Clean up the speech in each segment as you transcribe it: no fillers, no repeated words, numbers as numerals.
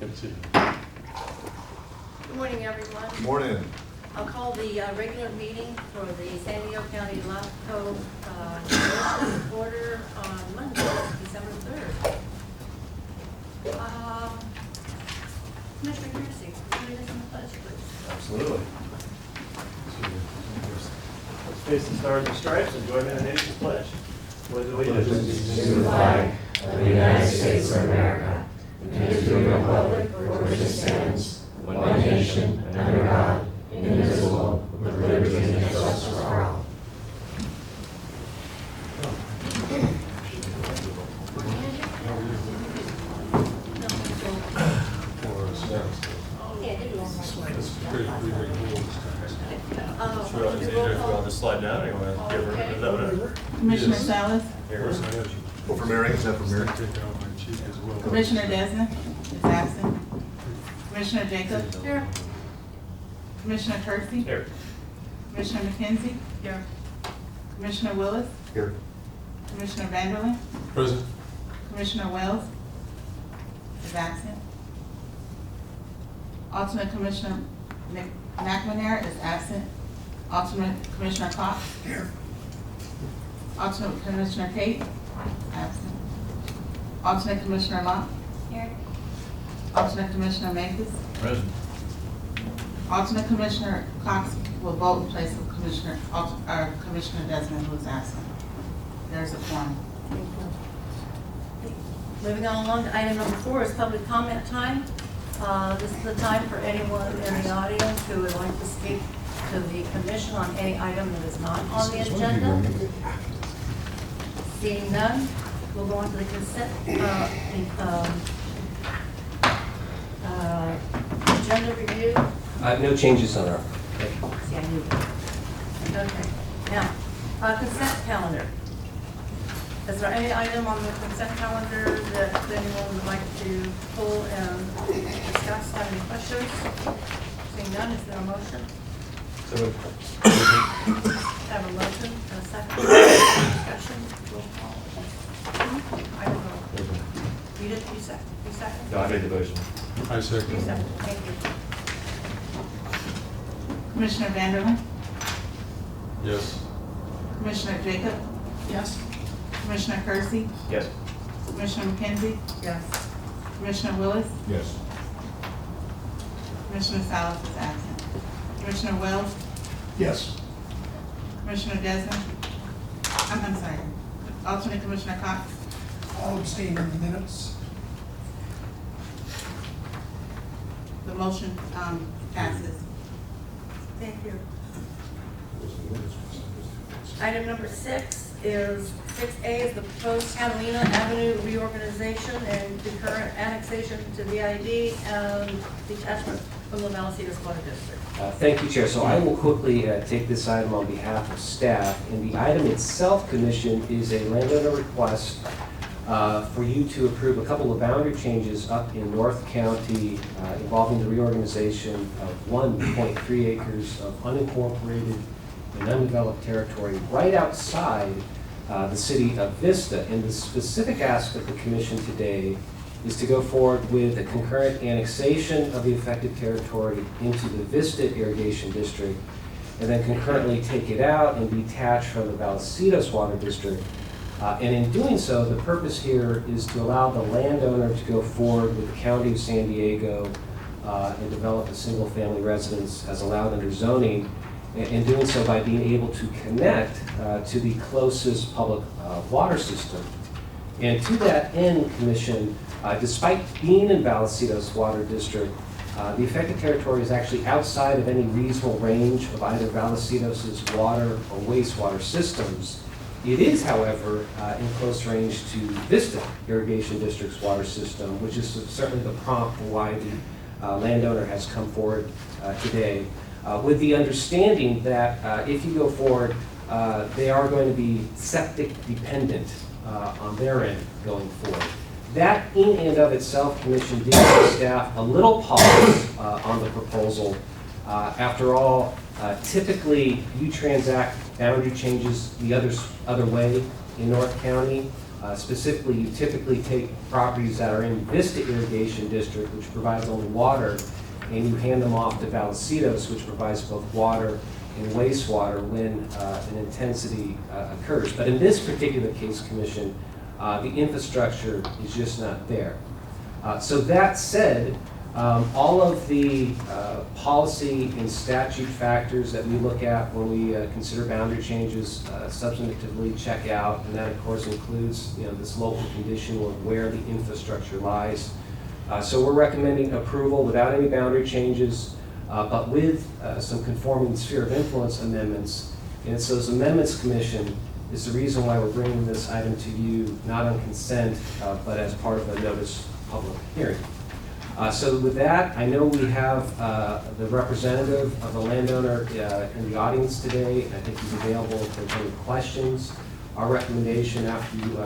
Good to see you. Good morning, everyone. Good morning. I'll call the regular meeting for the San Diego County LAFCO order on Monday, December 3rd. Commissioner Piercy, will you lead us in the pledge, please? Absolutely. Let's face the stars and stripes and join in the nation's pledge. Pledge allegiance To the flag of the United States of America, and to the republic for which it stands, one nation, under God, indivisible, with liberty and justice for all. on this slide down, or you want to give her the note? Commissioner Salas, Well, for Mary, is that for Mary? Commissioner Desna is absent. Commissioner Jacob. Here. Commissioner Kersey. Here. Commissioner McKenzie. Here. Commissioner Willis. Here. Commissioner Vanderlin. Present. Commissioner Wells is absent. Alternate Commissioner McNair is absent. Alternate Commissioner Cox. Here. Alternate Commissioner Tate, absent. Alternate Commissioner Locke. Here. Alternate Commissioner Mathis. Present. Alternate Commissioner Cox will vote in place of Commissioner Desmond, who is absent. There's a quorum. Moving on along to item number 4 is public comment time. This is the time for anyone in the audience who would like to speak to the commission on any item that is not on the agenda. Seeing none, we'll go on to the consent agenda review. No changes on our. See, I knew that. Okay, now, consent calendar. Is there any item on the consent calendar that anyone would like to pull and discuss? Have any questions? Seeing none, is there a motion? Have a motion and a second. Discussion, roll call. I don't know. You did, you second? You second? No, I made the motion. I You second. second, thank you. Commissioner Vanderlin. Yes. Commissioner Jacob. Yes. Commissioner Kersey. Yes. Commissioner McKenzie. Yes. Commissioner Willis. Yes. Commissioner Salas is absent. Commissioner Wells. Yes. Commissioner Desmond. I'm sorry. Alternate Commissioner Cox. I'll abstain in the minutes. The motion passes. Thank you. Item number 6 is 6A is the proposed Catalina Avenue reorganization and concurrent annexation to VID and detachment from the Vallecito's Water District. Thank you, Chair. So I will quickly take this item on behalf of staff. And the item itself, Commission, is a landowner request for you to approve a couple of boundary changes up in North County involving the reorganization of 1.3 acres of unincorporated and undeveloped territory right outside the city of Vista. And the specific ask of the Commission today is to go forward with a concurrent annexation of the affected territory into the Vista Irrigation District, and then concurrently take it out and detach from the Vallecito's Water District. And in doing so, the purpose here is to allow the landowner to go forward with the County of San Diego and develop a single-family residence as allowed under zoning, and doing so by being able to connect to the closest public water system. And to that end, Commission, despite being in Vallecito's Water District, the affected territory is actually outside of any reasonable range of either Vallecito's water or wastewater systems. It is, however, in close range to Vista Irrigation District's water system, which is certainly the prompt for why the landowner has come forward today, with the understanding that if you go forward, they are going to be septic dependent on their end going forward. That in and of itself, Commission, did give staff a little pause on the proposal. After all, typically you transact boundary changes the other way in North County. Specifically, you typically take properties that are in Vista Irrigation District, which provides only water, and you hand them off to Valecitos, which provides both water and wastewater when an intensity occurs. But in this particular case, Commission, the infrastructure is just not there. So that said, all of the policy and statute factors that we look at when we consider boundary changes substantively check out, and that of course includes this local condition or where the infrastructure lies. So we're recommending approval without any boundary changes, but with some conforming sphere of influence amendments. And it's those amendments, Commission, is the reason why we're bringing this item to you, not on consent, but as part of a notice public hearing. So with that, I know we have the representative of the landowner in the audience today. I think he's available for any questions. Our recommendation after you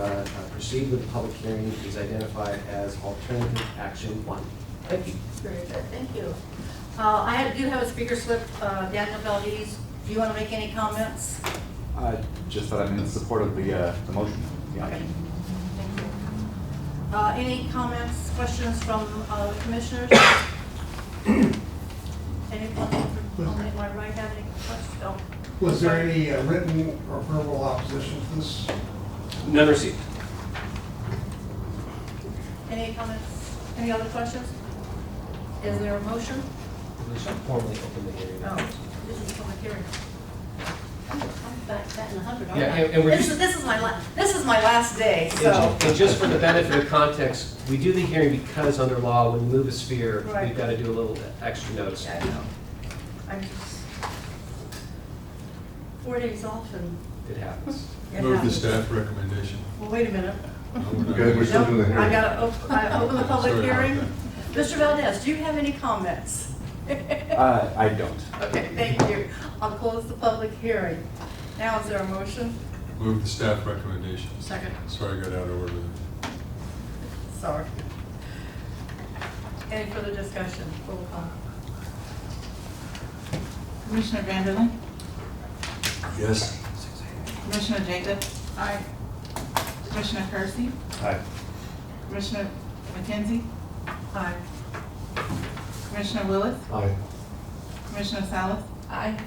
proceed with the public hearing is identified as alternative action 1. Thank you. Very good, thank you. I do have a speaker slip, Daniel Valdez. Do you want to make any comments? Just that I'm in support of the motion. Yeah. Okay, thank you. Any comments, questions from the commissioners? Anyone on my right have any questions? Oh. Was there any written or verbal opposition to this? None received. Any comments? Any other questions? Is there a motion? We shall formally open the hearing. No, this is public hearing. I'm back in 100, aren't Yeah, I? and we're This is my last day, so. And just for the benefit of context, we do the hearing because under law, when you move a sphere, Right. we've got to do a little extra notice. Yeah, I know. I'm just 4 days off and It happens. it Move the happens. staff recommendation. Well, wait a minute. Good, we're still doing the Nope, I hearing. gotta I open the public Sorry about hearing. Mr. Valdez, do you have any comments? I don't. Okay, thank you. I'll close the public hearing. Now, is there a motion? Move the staff recommendation. Second. Sorry I got out of order there. Sorry. Any further discussion? Roll call. Commissioner Vanderlin, Yes. Commissioner Jacobs, Aye. Commissioner Kersey, Aye. Commissioner McKenzie, Aye. Commissioner Willis, Aye. Commissioner Salas, Aye.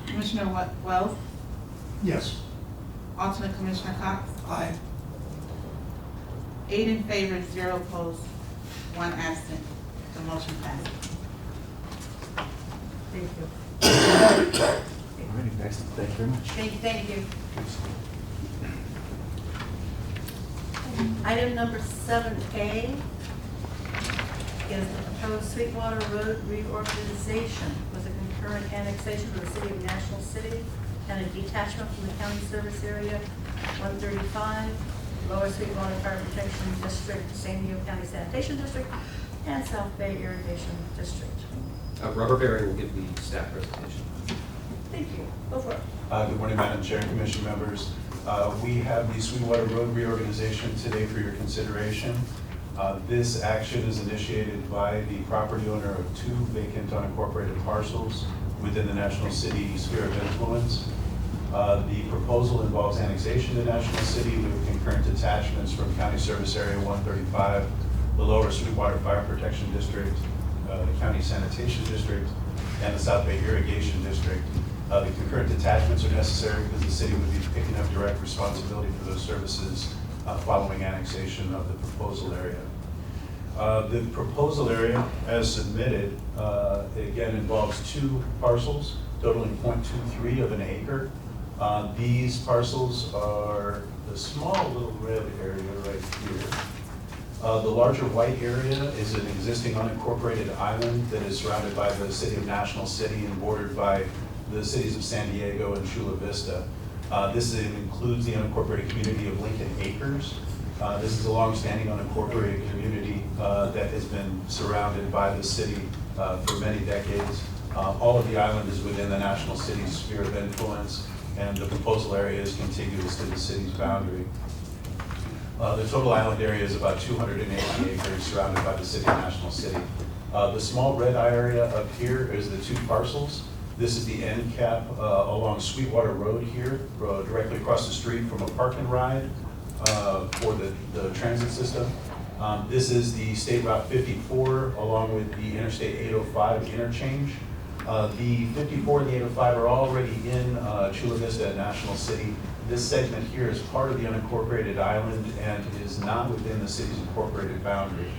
Commissioner Wells, Yes. Alternate Commissioner Cox. Aye. 8 in favor, 0 opposed, 1 absent. The motion passes. Thank you. Alrighty, excellent. Thank you very much. Thank you. Item number 7A is the proposed Sweetwater Road reorganization with a concurrent annexation of the city of National City and a detachment from the county service area 135, Lower Sweetwater Fire Protection District, San Diego County Sanitation District, and South Bay Irrigation District. Rubber Berry will give the staff presentation. Thank you. Go for it. Good morning, Madam Chair and Commission members. We have the Sweetwater Road reorganization today for your consideration. This action is initiated by the property owner of 2 vacant unincorporated parcels within the National City sphere of influence. The proposal involves annexation to National City with concurrent attachments from County Service Area 135, the Lower Sweetwater Fire Protection District, the County Sanitation District, and the South Bay Irrigation District. The concurrent attachments are necessary because the city would be picking up direct responsibility for those services following annexation of the proposal area. The proposal area, as submitted, again involves 2 parcels totaling 0.23 of an acre. These parcels are the small little red area right here. The larger white area is an existing unincorporated island that is surrounded by the city of National City and bordered by the cities of San Diego and Chula Vista. This includes the unincorporated community of Lincoln Acres. This is a long-standing unincorporated community that has been surrounded by the city for many decades. All of the island is within the National City sphere of influence, and the proposal area is contiguous to the city's boundary. The total island area is about 280 acres surrounded by the city of National City. The small red area up here is the 2 parcels This is the end cap along Sweetwater Road here, directly across the street from a park and ride for the transit system. This is the State Route 54 along with the Interstate 805 interchange. The 54 and the 805 are already in Chula Vista and National City. This segment here is part of the unincorporated island and is not within the city's incorporated boundary.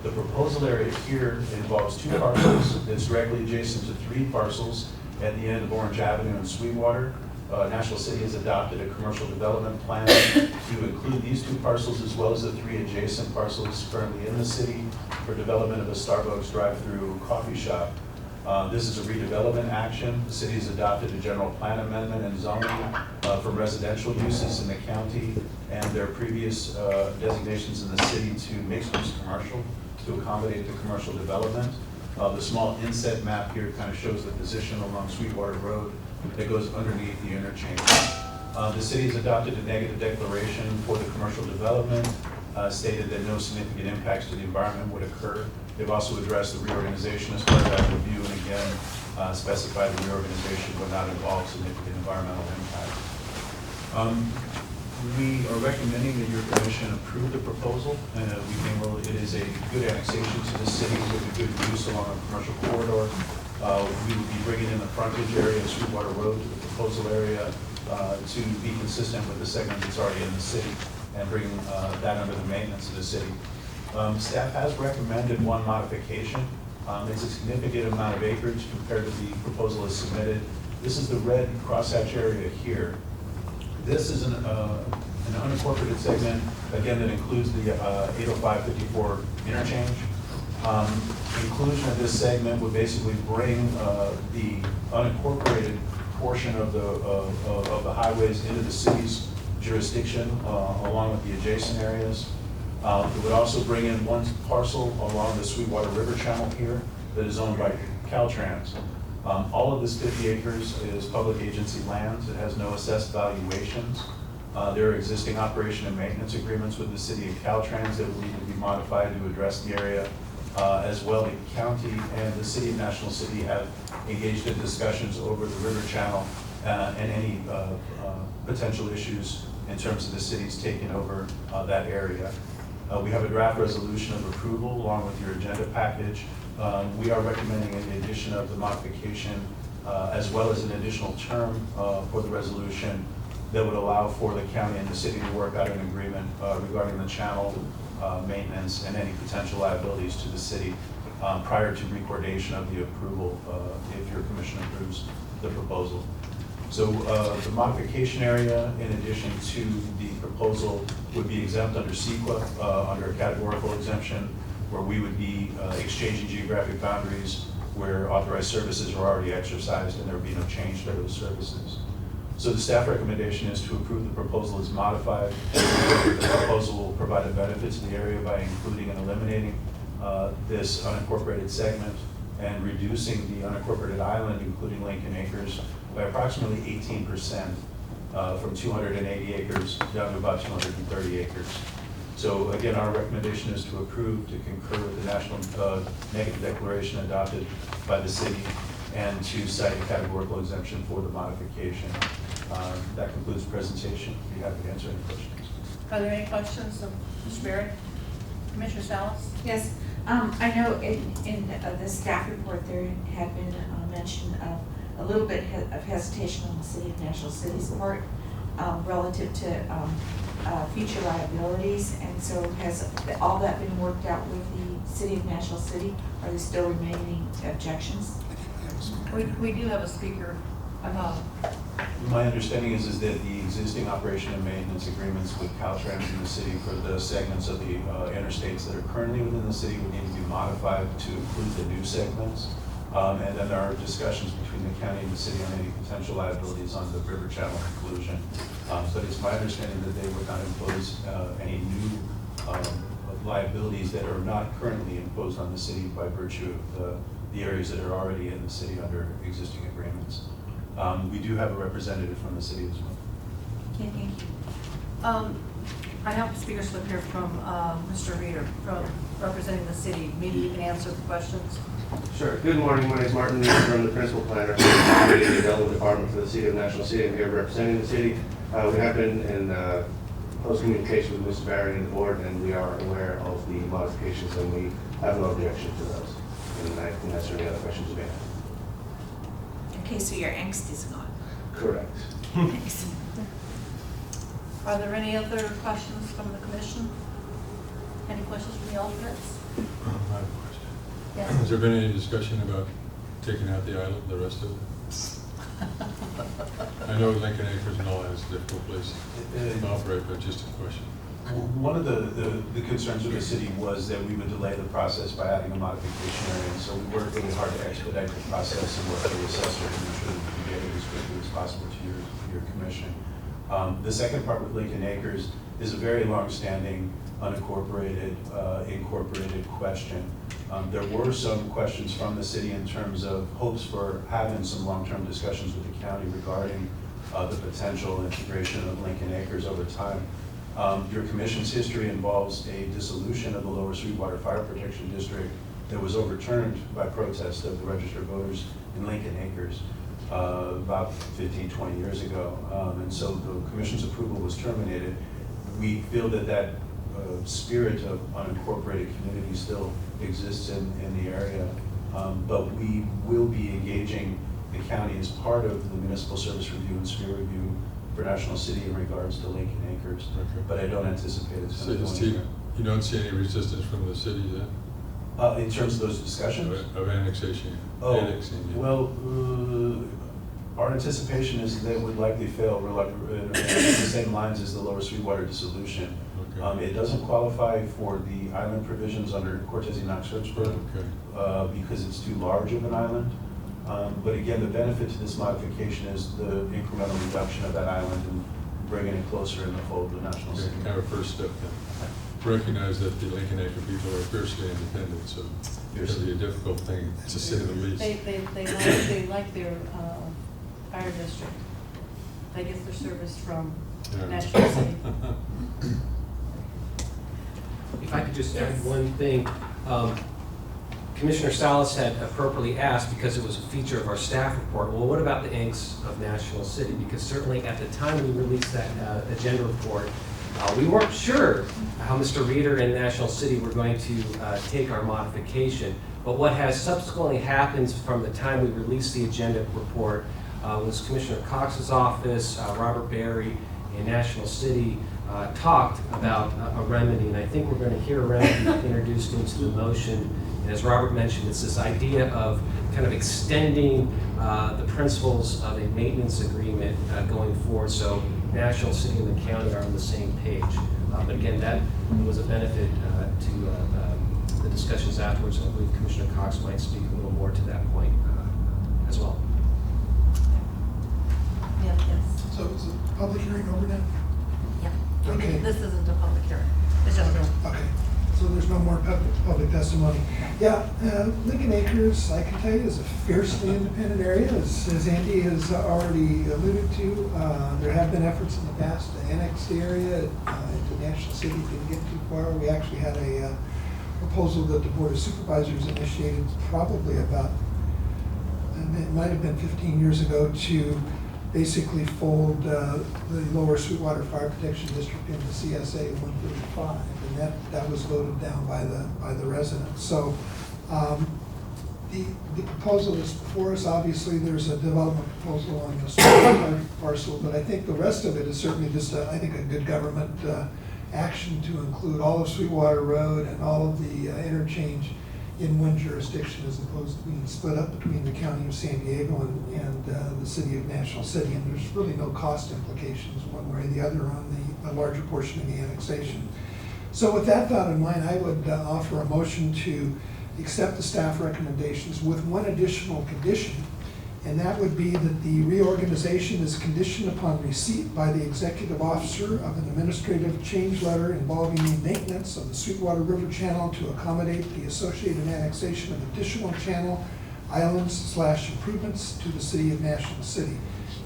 The proposal area here involves 2 parcels. It's directly adjacent to 3 parcels at the end of Orange Avenue and Sweetwater. National City has adopted a commercial development plan to include these 2 parcels as well as the 3 adjacent parcels currently in the city for development of a Starbucks drive-through coffee shop. This is a redevelopment action. The city has adopted a general plan amendment and zoning for residential uses in the county and their previous designations in the city to mixed-use commercial to accommodate the commercial development. The small inset map here kind of shows the position along Sweetwater Road that goes underneath the interchange. The city has adopted a negative declaration for the commercial development, stated that no significant impacts to the environment would occur. They've also addressed the reorganization as part of that review, and again, specified the reorganization would not involve significant environmental impact. We are recommending that your commission approve the proposal, and we think, well, it is a good annexation to the city with a good use along a commercial corridor. We would be bringing in the frontage area of Sweetwater Road to the proposal area to be consistent with the segment that's already in the city and bringing that under the maintenance of the city. Staff has recommended one modification. It's a significant amount of acreage compared to the proposal as submitted. This is the red crosshatch area here. This is an unincorporated segment, again, that includes the 805-54 interchange. Inclusion of this segment would basically bring the unincorporated portion of the highways into the city's jurisdiction, along with the adjacent areas. It would also bring in one parcel along the Sweetwater River channel here that is owned by Caltrans. All of this 50 acres is public agency lands. It has no assessed valuations. There are existing operation and maintenance agreements with the city of Caltrans that will need to be modified to address the area. As well, the county and the city of National City have engaged in discussions over the river channel and any potential issues in terms of the city's taking over that area. We have a draft resolution of approval along with your agenda package. We are recommending the addition of the modification as well as an additional term for the resolution that would allow for the county and the city to work out an agreement regarding the channel maintenance and any potential liabilities to the city prior to recordation of the approval if your commission approves the proposal. So the modification area, in addition to the proposal, would be exempt under CEQA, under a categorical exemption, where we would be exchanging geographic boundaries where authorized services are already exercised and there would be no change to those services. So the staff recommendation is to approve the proposal as modified. The proposal will provide a benefit to the area by including and eliminating this unincorporated segment and reducing the unincorporated island, including Lincoln Acres, by approximately 18%, from 280 acres down to about 230 acres. So again, our recommendation is to approve, to concur with the national negative declaration adopted by the city and to cite a categorical exemption for the modification. That concludes the presentation. Be happy to answer any questions. Are there any questions of Mr. Barrett? Commissioner Salas? Yes, I know in the staff report there had been a mention of a little bit of hesitation on the City of National City's part relative to future liabilities, and so has all that been worked out with the City of National City? Are there still remaining objections? We do have a speaker. My understanding is that the existing operation and maintenance agreements with Caltrans in the city for the segments of the interstates that are currently within the city would need to be modified to include the new segments. And then there are discussions between the county and the city on any potential liabilities on the river channel inclusion. But it's my understanding that they would not impose any new liabilities that are not currently imposed on the city by virtue of the areas that are already in the city under existing agreements. We do have a representative from the city as well. Okay, thank you. I have a speaker slip here from Mr. Reader, from representing the city. Maybe you can answer the questions. Sure. Good morning. My name is Martin Reed. I'm the principal planner for the Development Department for the City of National City. I'm here representing the city. We have been in close communication with Mr. Barry and the board, and we are aware of the modifications, and we have no objection to those. And I can answer any other questions you may have. Okay, so your angst is gone. Correct. Thanks. Are there any other questions from the commission? Any questions from the alternates? I have a question. Yes. Has there been any discussion about taking out the island, the rest of it? I know Lincoln Acres and all that is a difficult place to operate, but just a question. One of the concerns of the city was that we would delay the process by adding a modification area, and so we worked really hard to expedite the process and work with the assessor to ensure that we can get it as quickly as possible to your commission. The second part with Lincoln Acres is a very long-standing, unincorporated, incorporated question. There were some questions from the city in terms of hopes for having some long-term discussions with the county regarding the potential integration of Lincoln Acres over time. Your commission's history involves a dissolution of the Lower Sweetwater Fire Protection District that was overturned by protest of the registered voters in Lincoln Acres about 15, 20 years ago. And so the commission's approval was terminated. We feel that that spirit of unincorporated community still exists in the area, but we will be engaging the county as part of the municipal service review and sphere review for National City in regards to Lincoln Acres, Okay. but I don't anticipate it's going to go anywhere. You don't see any resistance from the city then? In terms of those discussions? Of annexation? Oh, Annexing, yeah. well, our anticipation is that it would likely fail. We're like the same lines as the Lower Sweetwater dissolution. Okay. It doesn't qualify for the island provisions under Cortez y Knox-Hertzberg Okay. because it's too large of an island. But again, the benefit to this modification is the incremental reduction of that island and bringing it closer in the fold of the national Okay, city. kind of a first step then. Recognize that the Lincoln Acre people are fiercely independent, so it'll be a difficult thing to say the least. They like their fire district. They get their service from Yeah. National City. If I could just Yes. add one thing. Commissioner Salas had appropriately asked, because it was a feature of our staff report, well, what about the angst of National City? Because certainly at the time we released that agenda report, we weren't sure how Mr. Reader and National City were going to take our modification. But what has subsequently happened from the time we released the agenda report was Commissioner Cox's office, Robert Barry, and National City talked about a remedy, and I think we're going to hear a remedy introduced into the motion. And as Robert mentioned, it's this idea of kind of extending the principles of a maintenance agreement going forward, so National City and the county are on the same page. But again, that was a benefit to the discussions afterwards, and I believe Commissioner Cox might speak a little more to that point as well. Yes, yes. So is the public hearing over now? Yeah. Okay. This isn't a public hearing. It's just a Okay, so there's no more public testimony. Yeah, Lincoln Acres, I can tell you, is a fiercely independent area, as Andy has already alluded to. There have been efforts in the past to annex the area into National City. Didn't get too far. We actually had a proposal that the Board of Supervisors initiated probably about, it might have been 15 years ago, to basically fold the Lower Sweetwater Fire Protection District into CSA 135, and that was voted down by the residents. So the proposal is before us. Obviously, there's a development proposal on the Sweetwater parcel, but I think the rest of it is certainly just I think a good government action to include all of Sweetwater Road and all of the interchange in one jurisdiction, as opposed to being split up between the county of San Diego and the city of National City. And there's really no cost implications one way or the other on the larger portion of the annexation. So with that thought in mind, I would offer a motion to accept the staff recommendations with one additional condition, and that would be that the reorganization is conditioned upon receipt by the executive officer of an administrative change letter involving the maintenance of the Sweetwater River Channel to accommodate the associated annexation of additional channel islands / improvements to the city of National City.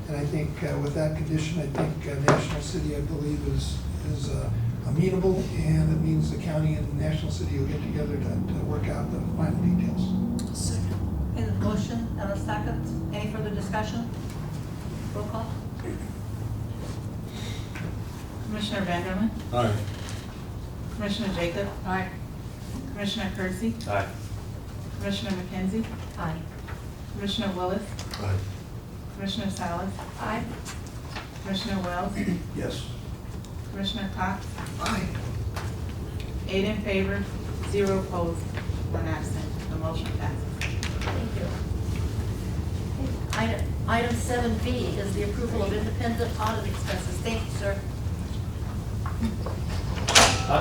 And I think with that condition, I think National City, I believe, is amenable, and it means the county and the National City will get together to work out the final details. In the motion and a second, any further discussion? Roll call. Commissioner Vanderman, Aye. Commissioner Jacob, Aye. Commissioner Kersey, Aye. Commissioner McKenzie, Aye. Commissioner Willis, Aye. Commissioner Salas, Aye. Commissioner Wells, Yes. Commissioner Cox, Aye. 8 in favor, 0 opposed, 1 absent. The motion passes. Thank you. Item 7B is the approval of independent audit expenses. Thank you, sir.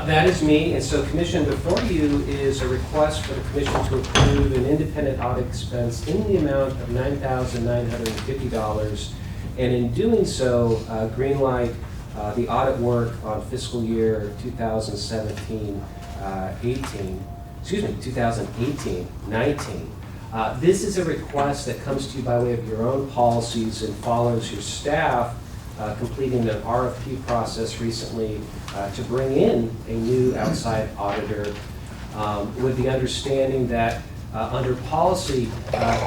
That is me, and so Commission, before you is a request for the Commission to approve an independent audit expense in the amount of $9,950, and in doing so, greenlight the audit work on fiscal year 2017-19. This is a request that comes to you by way of your own policies and follows your staff completing an RFP process recently to bring in a new outside auditor with the understanding that under policy,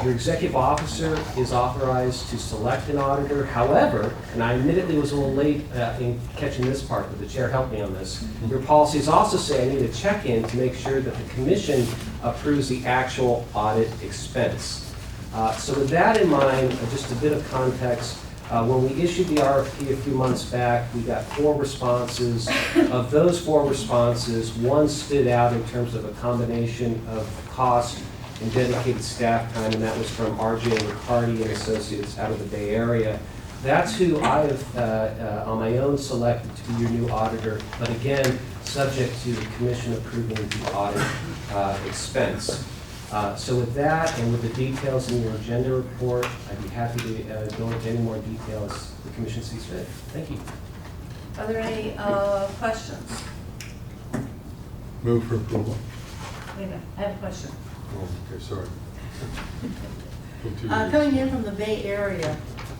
your executive officer is authorized to select an auditor. However, and I admittedly was a little late in catching this part, but the chair helped me on this. Your policies also say I need a check-in to make sure that the commission approves the actual audit expense. So with that in mind, just a bit of context. When we issued the RFP a few months back, we got 4 responses. Of those 4 responses, 1 stood out in terms of a combination of cost and dedicated staff time, and that was from R.J. Riccardi and Associates out of the Bay Area. That's who I have, on my own, selected to be your new auditor, but again, subject to the commission approving the audit expense. So with that, and with the details in your agenda report, I'd be happy to go into any more details the commission sees fit. Thank you. Are there any questions? Move for approval. Wait a minute, I have a question. Oh, okay, sorry. Move to Coming in from the Bay Area,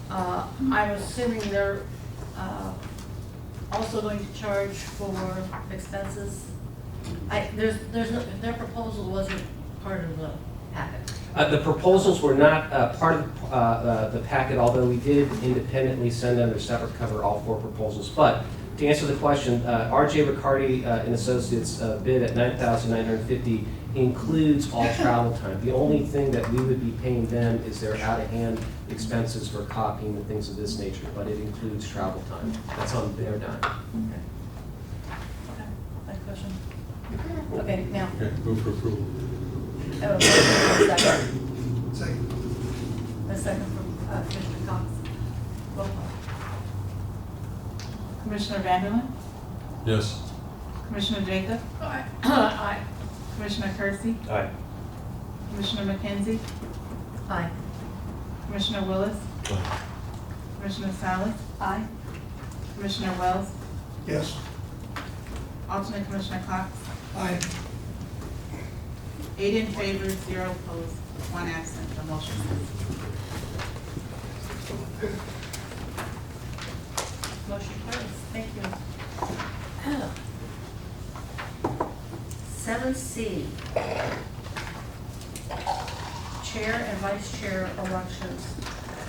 I'm assuming they're also going to charge for expenses? Their proposal wasn't part of the packet. The proposals were not part of the packet, although we did independently send under separate cover all 4 proposals. But to answer the question, R.J. Riccardi and Associates bid at $9,950 includes all travel time. The only thing that we would be paying them is their out-of-hand expenses for copying and things of this nature, but it includes travel time. That's on their dime. Okay. Okay, next question. Okay, now, Okay, move for approval. I have a motion and a second. Second. A second from Commissioner Cox. Roll call. Commissioner Vanderman, Yes. Commissioner Jacob, Aye. Aye. Commissioner Kersey, Aye. Commissioner McKenzie, Aye. Commissioner Willis, Commissioner Salas, Aye. Commissioner Wells, Yes. Alternate Commissioner Cox, Aye. 8 in favor, 0 opposed, 1 absent. The motion passes. Motion carries. Thank you. 7C, Chair and Vice Chair elections.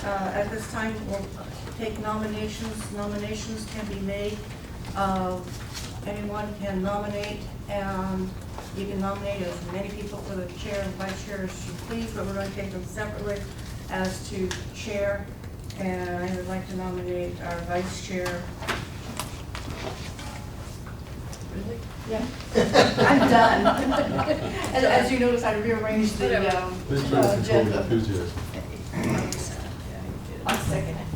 At this time, we'll take nominations. Nominations can be made. Anyone can nominate, and you can nominate as many people for the chair and vice chair as you please, but we're going to take them separately. As to chair, and I would like to nominate our vice chair. Really? Yeah. I'm done. As you notice, I rearranged the Please try to control the agenda. enthusiasm. I'll second it.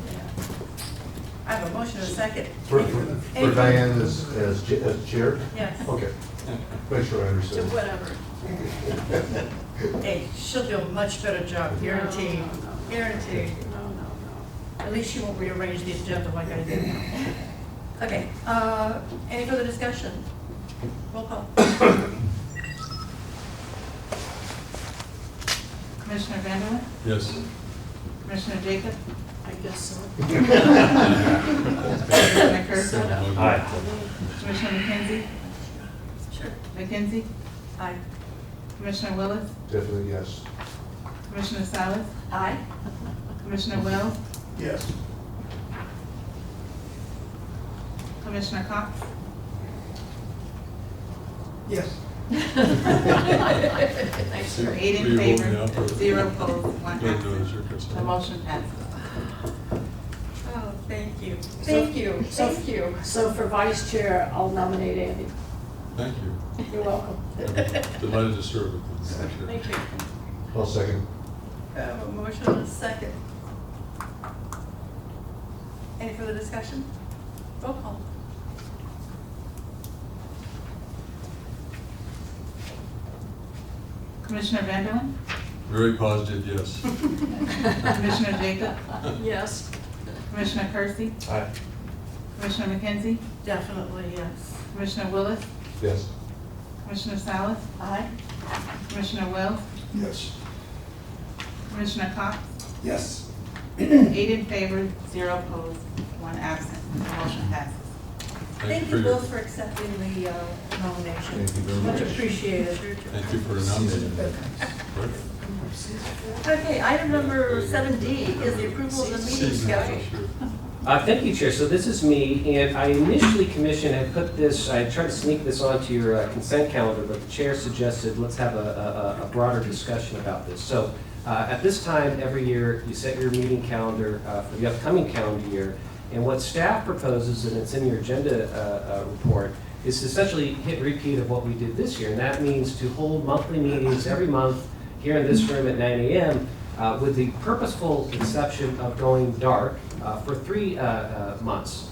I have a motion and a second. For Any- Diane as chair? Yes. Okay. Make sure I To understand. whatever. Hey, she'll do a much better job, guaranteed. Guaranteed. At least she won't rearrange the agenda like I did. Okay, any further discussion? Roll call. Commissioner Vanderman, Yes. Commissioner Jacob, I guess so. Commissioner Kersey? Aye. Commissioner McKenzie? Sure. McKenzie? Aye. Commissioner Willis? Definitely yes. Commissioner Salas? Aye. Commissioner Wells? Yes. Commissioner Cox? Yes. Thanks, So, sir. 8 are in you voting favor, now for- 0 opposed, 1 Go ahead, absent. Doris, your consent. The motion passes. Oh, thank you. Thank you. Thank you. So for vice chair, I'll nominate Andy. Thank you. You're welcome. I'm delighted to serve with you. Thank you. I'll second. I have a motion and a second. Any further discussion? Roll call. Commissioner Vanderland? Very positive, yes. Commissioner Jacob? Yes. Commissioner Kersey? Aye. Commissioner McKenzie? Definitely yes. Commissioner Willis? Yes. Commissioner Salas? Aye. Commissioner Wells? Yes. Commissioner Cox? Yes. 8 in favor, 0 opposed, 1 absent. The motion passes. Thank for you your- both for accepting the nomination. Thank you very Much much. appreciated. Thank you for nominating me. Right. Okay, item number 7D is the approval of the meeting schedule. Thank you, Chair. So this is me, and I initially commissioned, I put this, I tried to sneak this onto your consent calendar, but the Chair suggested let's have a broader discussion about this. So at this time, every year, you set your meeting calendar for the upcoming calendar year, and what staff proposes, and it's in your agenda report, is to essentially hit repeat of what we did this year, and that means to hold monthly meetings every month here in this room at 9 a.m. With the purposeful exception of going dark for 3 months,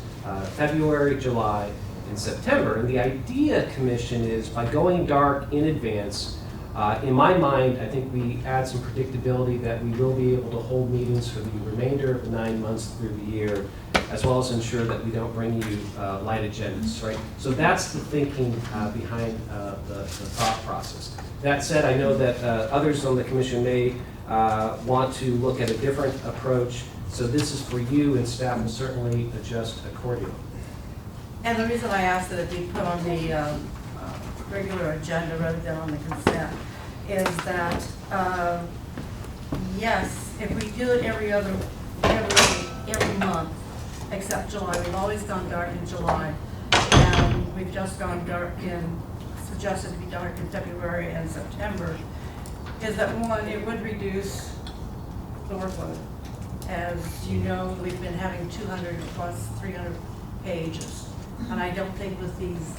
February, July, and September. And the idea, Commission, is by going dark in advance, in my mind, I think we add some predictability that we will be able to hold meetings for the remainder of the 9 months through the year, as well as ensure that we don't bring you light agendas, right? So that's the thinking behind the thought process. That said, I know that others on the Commission may want to look at a different approach, so this is for you, and staff will certainly adjust accordingly. And the reason I asked that it be put on the regular agenda rather than on the consent is that, yes, if we do it every month, except July, we've always gone dark in July, and we've just gone dark suggested to be dark in February and September, is that one, it would reduce the workload. As you know, we've been having 200 plus 300 pages. And I don't think with these,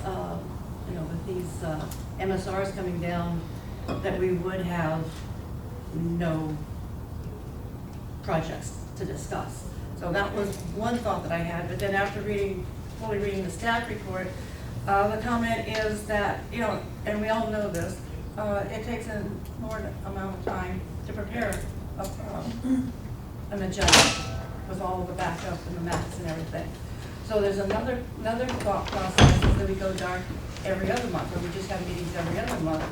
MSRs coming down, that we would have no projects to discuss. So that was one thought that I had, but then after fully reading the staff report, the comment is that, and we all know this, it takes a more amount of time to prepare an agenda with all the backup and the maps and everything. So there's another thought process is that we go dark every other month, or we just have meetings every other month,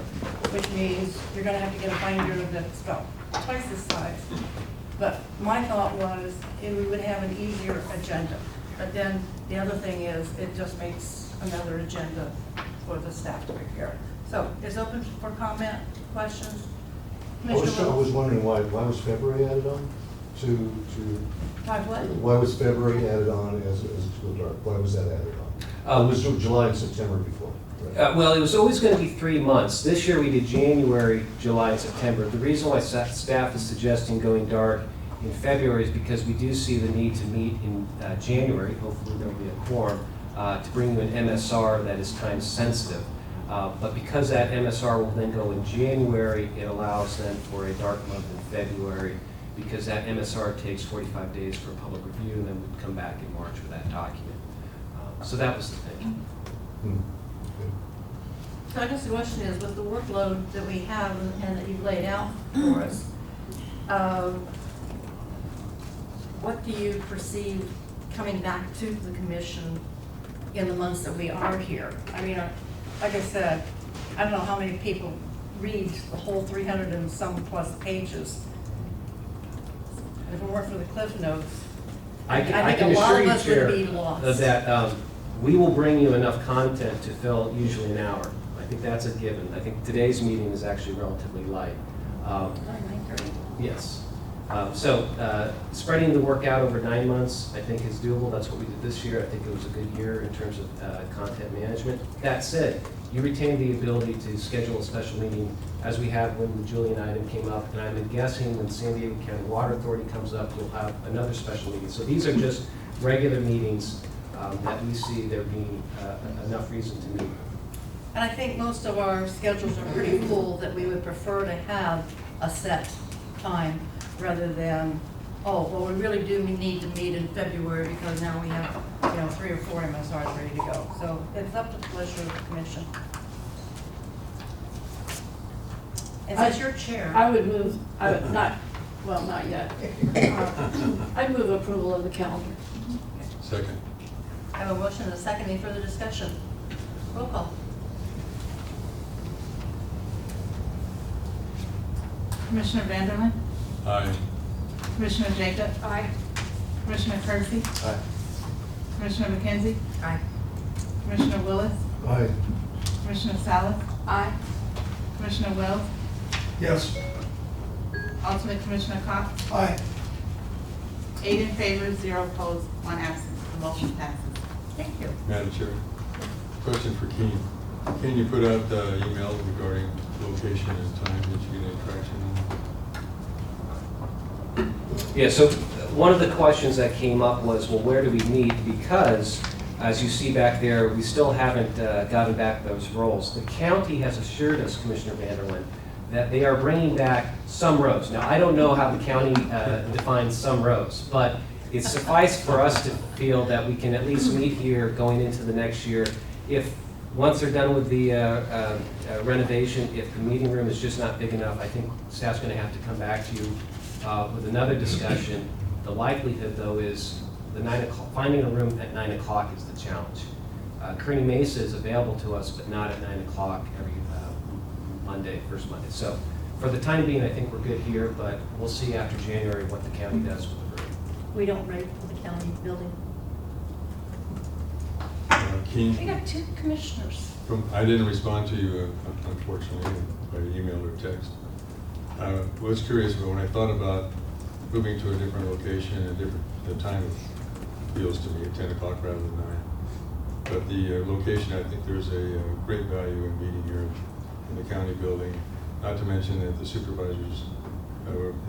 which means you're gonna have to get a binder that's about twice this size. But my thought was, we would have an easier agenda. But then the other thing is, it just makes another agenda for the staff to prepare. So it's open for comment, questions. I was Commissioner Wills? wondering why was February added on to, Why what? why was February added on as to go dark? Why was that added on? It was July and September before. Right? Well, it was always going to be 3 months. This year we did January, July, and September. The reason why staff is suggesting going dark in February is because we do see the need to meet in January, hopefully there'll be a quorum, to bring you an MSR that is time sensitive. But because that MSR will then go in January, it allows then for a dark month in February, because that MSR takes 45 days for public review, and then we'd come back in March with that document. So that was the thinking. Hmm. So I guess the question is, with the workload that we have and that you've laid out for us, what do you perceive coming back to the commission in the months that we are here? I mean, like I said, I don't know how many people read the whole 300 and some plus pages. And if it weren't for the Cliff Notes, I think can a lot assure of you, us would Chair, be lost. that we will bring you enough content to fill usually an hour. I think that's a given. I think today's meeting is actually relatively light. Yes. Spreading the work out over 9 months, I think is doable. That's what we did this year. I think it was a good year in terms of content management. That said, you retain the ability to schedule a special meeting as we had when the Julian item came up, and I'm guessing when San Diego County Water Authority comes up, you'll have another special meeting. So these are just regular meetings that we see there being enough reason to meet. And I think most of our schedules are pretty full, that we would prefer to have a set time rather than, oh, well, we really do need to meet in February because now we have, 3 or 4 MSRs ready to go. So it's up to the pleasure of the commission. Is this your chair? I would move, not yet. I'd move approval of the calendar. Second. I have a motion and a second. Any further discussion? Roll call. Commissioner Vanderlin, Aye. Commissioner Jacob, Aye. Commissioner Kersey, Aye. Commissioner McKenzie, Aye. Commissioner Willis, Aye. Commissioner Salas, Aye. Commissioner Wells, Yes. Alternate Commissioner Cox, Aye. 8 in favor, 0 opposed, 1 absent. The motion passes. Thank you. Madam Chair, question for Keen. Can you put out the email regarding location and time that you get any traction on? Yeah, so one of the questions that came up was, well, where do we meet? Because, as you see back there, we still haven't gotten back those roles. The county has assured us, Commissioner Vanderlin, that they are bringing back some roads. Now, I don't know how the county defines some roads, but it's suffice for us to feel that we can at least meet here going into the next year. If, once they're done with the renovation, if the meeting room is just not big enough, I think staff's going to have to come back to you with another discussion. The likelihood, though, is the 9 o'clock, finding a room at 9 o'clock is the challenge. Kearney Mesa is available to us, but not at 9 o'clock every Monday, first Monday. So for the time being, I think we're good here, but we'll see after January what the county does with the room. We don't rate for the county building. Keen, We got 2 commissioners. I didn't respond to you, unfortunately, by email or text. I was curious, but when I thought about moving to a different location, the time feels to me at 10 o'clock rather than 9. But the location, I think there's a great value in meeting here in the county building, not to mention that the supervisors,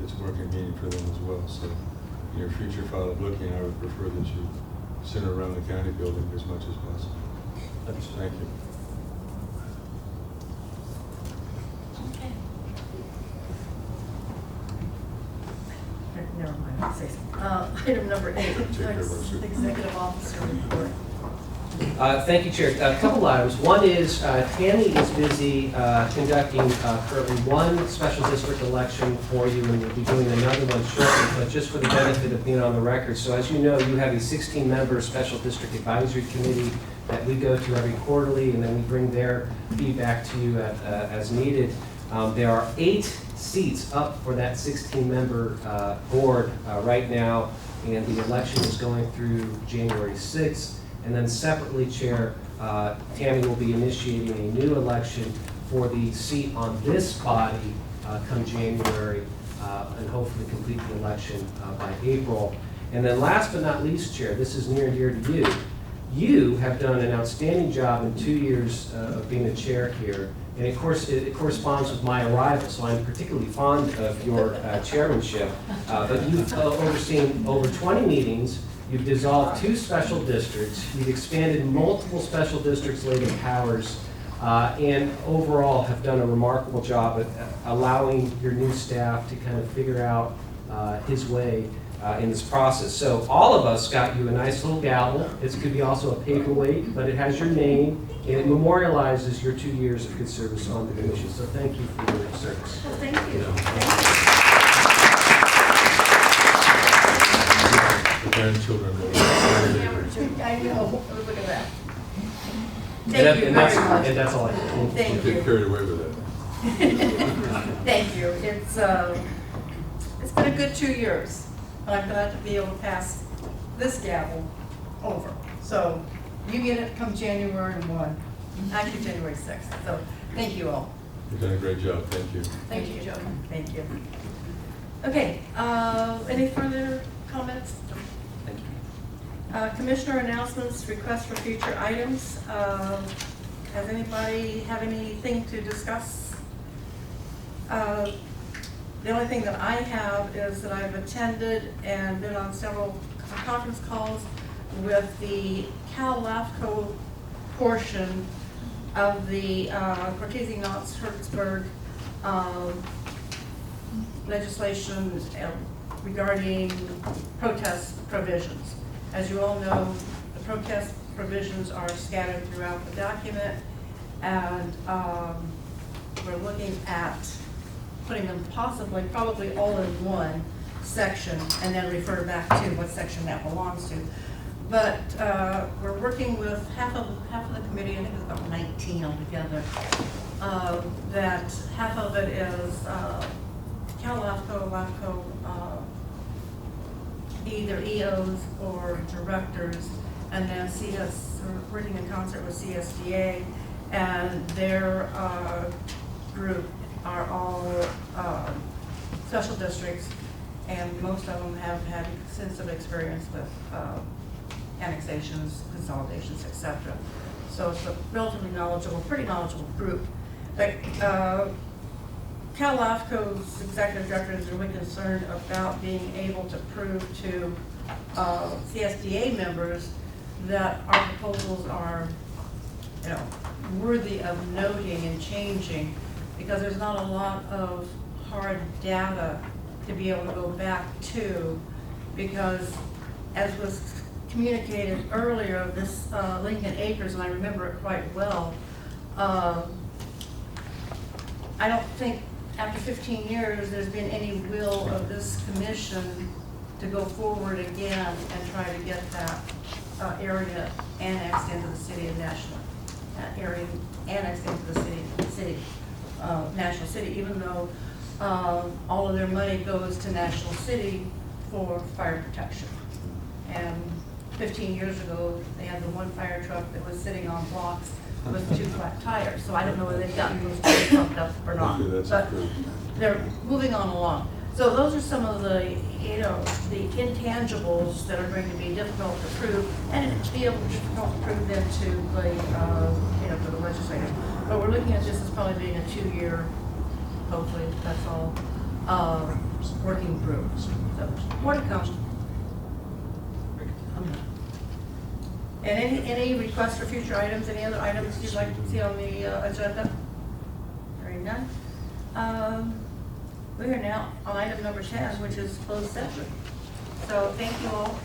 it's a more convenient for them as well. So in your future file of looking, I would prefer that you center around the county building as much as possible. Thank you. Okay. Never mind, I'll say something. Item number 8, Take care of our super- executive officer report. Thank you, Chair. A couple items. One is Tammy is busy conducting currently one special district election for you, and we'll be doing another one shortly, but just for the benefit of being on the record. So as you know, you have a 16-member special district advisory committee that we go to every quarterly, and then we bring their feedback to you as needed. There are 8 seats up for that 16-member board right now, and the election is going through January 6th. And then separately, Chair, Tammy will be initiating a new election for the seat on this body come January, and hopefully complete the election by April. And then last but not least, Chair, this is near and dear to you. You have done an outstanding job in 2 years of being a chair here. And of course, it corresponds with my arrival, so I'm particularly fond of your chairmanship. But you've overseen over 20 meetings. You've dissolved 2 special districts. You've expanded multiple special districts' later powers, and overall have done a remarkable job at allowing your new staff to kind of figure out his way in this process. So all of us got you a nice little gavel. It could be also a paperweight, but it has your name, and it memorializes your 2 years of good service on the commission. So thank you for your service. Well, thank you. The grandchildren. I know, look at that. And Thank you very much. And that's all I have. Thank Get you. carried away with it. Thank you. It's been a good 2 years, but I'm glad to be able to pass this gavel over. So you get it come January 1, actually January 6th. So thank you all. You've done a great job, thank you. Thank you, Joe. Thank you. Okay, any further comments? Thank you. Commissioner announcements, requests for future items. Has anybody have anything to discuss? The only thing that I have is that I've attended and been on several conference calls with the LAFCO portion of the Cortese-Knox-Hertzberg legislation regarding protest provisions. As you all know, the protest provisions are scattered throughout the document, and we're looking at putting them probably all in one section, and then refer back to what section that belongs to. But we're working with half of the committee, I think it's about 19 altogether, that half of it is LAFCO, either EOs or directors, and then we're working in concert with CSDA, and their group are all special districts, and most of them have had extensive experience with annexations, consolidations, etc. So it's a relatively knowledgeable, pretty knowledgeable group. But LAFCO's executive director is really concerned about being able to prove to CSDA members that our proposals are, worthy of noting and changing, because there's not a lot of hard data to be able to go back to, because as was communicated earlier, this Lincoln Acres, and I remember it quite well, I don't think after 15 years there's been any will of this commission to go forward again and try to get that area annexed into the city of Nashville. That area annexed into the city, National City, even though all of their money goes to National City for fire protection. And 15 years ago, they had the one fire truck that was sitting on blocks with 2 flat tires. So I don't know whether they've gotten those tires pumped up or not. But they're moving on along. So those are some of the, the intangibles that are going to be difficult to prove, and it's be able to difficult to prove them to the, to the legislature. But we're looking at this as probably being a 2-year, hopefully, that's all, working through. So more to come. And any requests for future items, any other items you'd like to see on the agenda? Hearing none. We are now on item number 10, which is closed session. So thank you all.